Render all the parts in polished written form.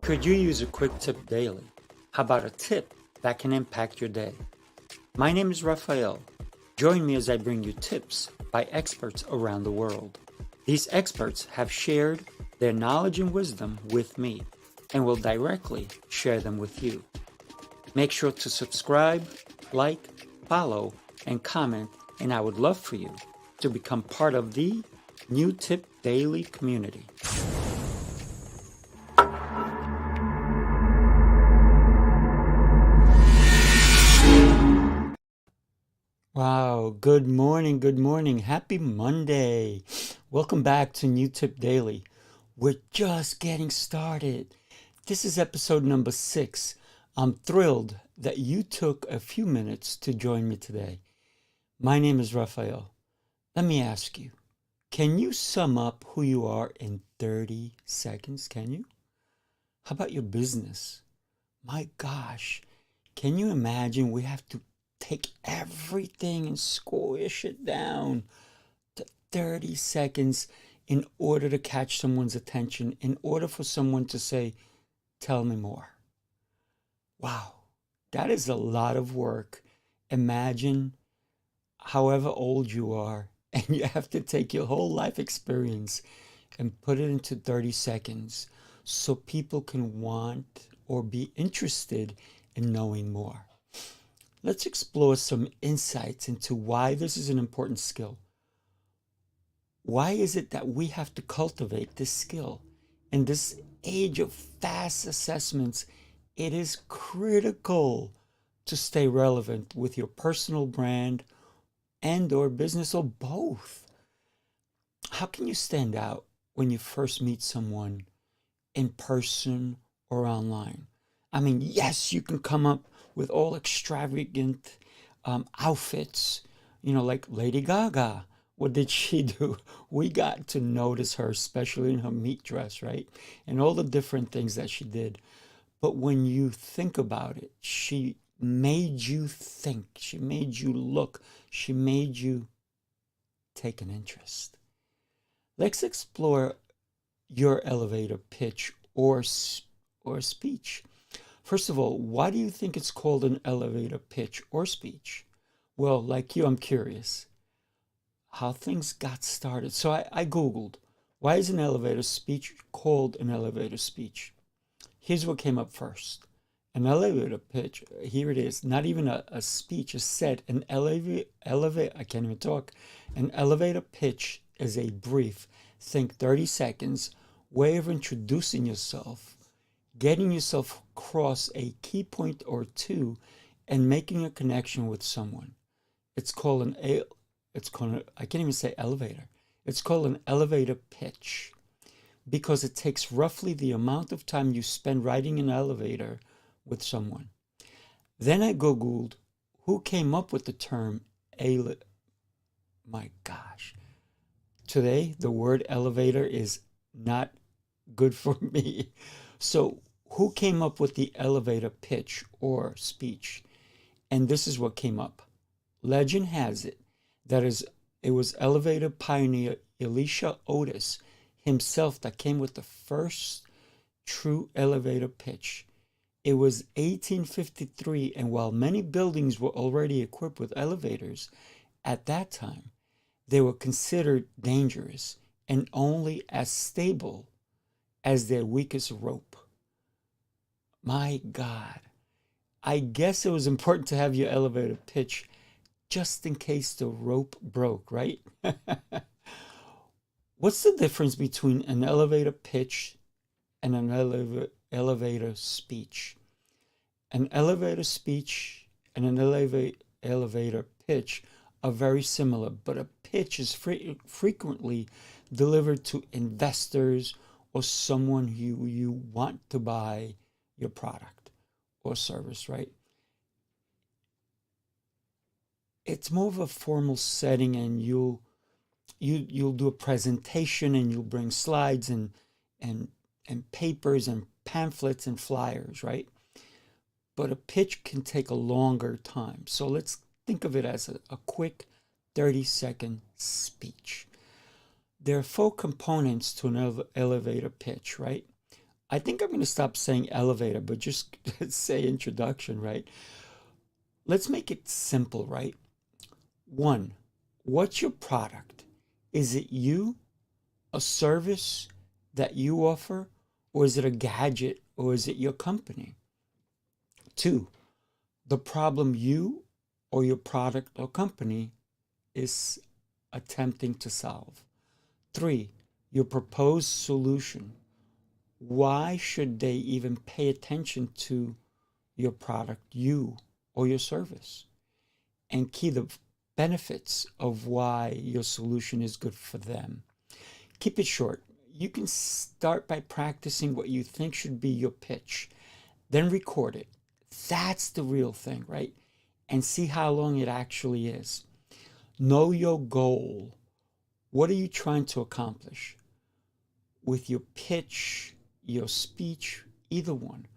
Could you use a quick tip daily? How about a tip that can impact your day? My name is Raphael. Join me as I bring you tips by experts around the world. These experts have shared their knowledge and wisdom with me and will directly share them with you. Make sure to subscribe, like, follow, and comment, and I would love for you to become part of the New Tip Daily community. Wow, good morning. Happy Monday. Welcome back to New Tip Daily. We're just getting started. This is episode number 6. I'm thrilled that you took a few minutes to join me today. My name is Raphael. Let me ask you, can you sum up who you are in 30 seconds? Can you? How about your business? My gosh, can you imagine we have to take everything and squish it down to 30 seconds in order to catch someone's attention, in order for someone to say, tell me more. Wow, that is a lot of work. Imagine however old you are, and you have to take your whole life experience and put it into 30 seconds so people can want or be interested in knowing more. Let's explore some insights into why this is an important skill. Why is it that we have to cultivate this skill? In this age of fast assessments, it is critical to stay relevant with your personal brand and or business, or both. How can you stand out when you first meet someone in person or online? I mean, yes, you can come up with all extravagant outfits, like Lady Gaga. What did she do? We got to notice her, especially in her meat dress, right? And all the different things that she did. But when you think about it, she made you think, she made you look, she made you take an interest. Let's explore your elevator pitch or speech. First of all, why do you think it's called an elevator pitch or speech? Well, like you, I'm curious how things got started. So I Googled, why is an elevator speech called an elevator speech? Here's what came up first. An elevator pitch, here it is, not even a speech, is said. An I can't even talk. An elevator pitch is a brief, think 30 seconds, way of introducing yourself, getting yourself across a key point or two, and making a connection with someone. It's called I can't even say elevator. It's called an elevator pitch because it takes roughly the amount of time you spend riding an elevator with someone. Then I Googled who came up with the term my gosh. Today, the word elevator is not good for me. So who came up with the elevator pitch or speech? And this is what came up. Legend has it it was elevator pioneer Elisha Otis himself that came with the first true elevator pitch. It was 1853, and while many buildings were already equipped with elevators, at that time, they were considered dangerous and only as stable as their weakest rope. My God, I guess it was important to have your elevator pitch just in case the rope broke, right? What's the difference between an elevator pitch and an elevator speech? An elevator speech and an elevator pitch are very similar, but a pitch is frequently delivered to investors or someone who you want to buy your product or service, right? It's more of a formal setting, and you'll do a presentation, and you'll bring slides and papers and pamphlets and flyers, right? But a pitch can take a longer time. So let's think of it as a quick 30-second speech. There are 4 components to an elevator pitch, right? I think I'm going to stop saying elevator, but just say introduction, right? Let's make it simple, right? One, what's your product? Is it you, a service that you offer, or is it a gadget, or is it your company? Two, the problem you or your product or company is attempting to solve. Three, your proposed solution. Why should they even pay attention to your product, you, or your service? And key, the benefits of why your solution is good for them. Keep it short. You can start by practicing what you think should be your pitch, then record it. That's the real thing, right? And see how long it actually is. Know your goal. What are you trying to accomplish? With your pitch, your speech, either one.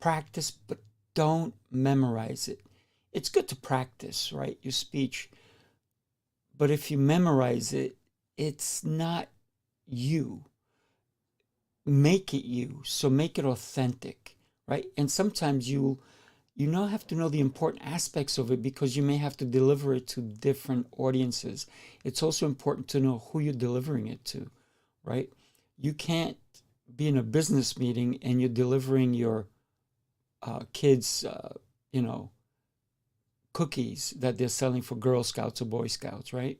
Practice, but don't memorize it. It's good to practice, right? Your speech. But if you memorize it, it's not you. Make it you. So make it authentic, right? And sometimes you now have to know the important aspects of it because you may have to deliver it to different audiences. It's also important to know who you're delivering it to, right? You can't be in a business meeting and you're delivering your kids, cookies that they're selling for Girl Scouts or Boy Scouts, right?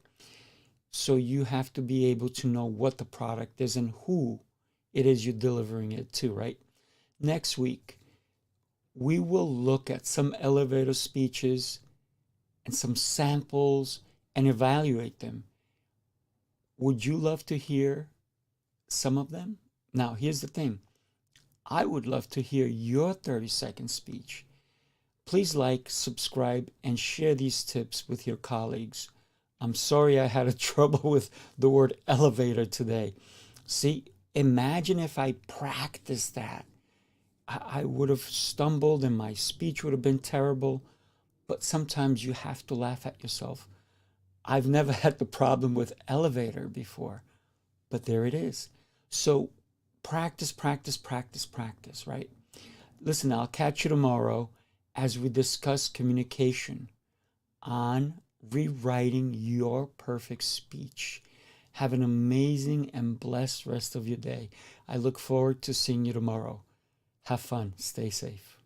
So you have to be able to know what the product is and who it is you're delivering it to, right? Next week, we will look at some elevator speeches and some samples and evaluate them. Would you love to hear some of them? Now, here's the thing. I would love to hear your 30-second speech. Please like, subscribe, and share these tips with your colleagues. I'm sorry I had a trouble with the word elevator today. See, imagine if I practiced that. I would have stumbled and my speech would have been terrible. But sometimes you have to laugh at yourself. I've never had the problem with elevator before, but there it is. So practice, practice, practice, practice, right? Listen, I'll catch you tomorrow as we discuss communication on rewriting your perfect speech. Have an amazing and blessed rest of your day. I look forward to seeing you tomorrow. Have fun. Stay safe.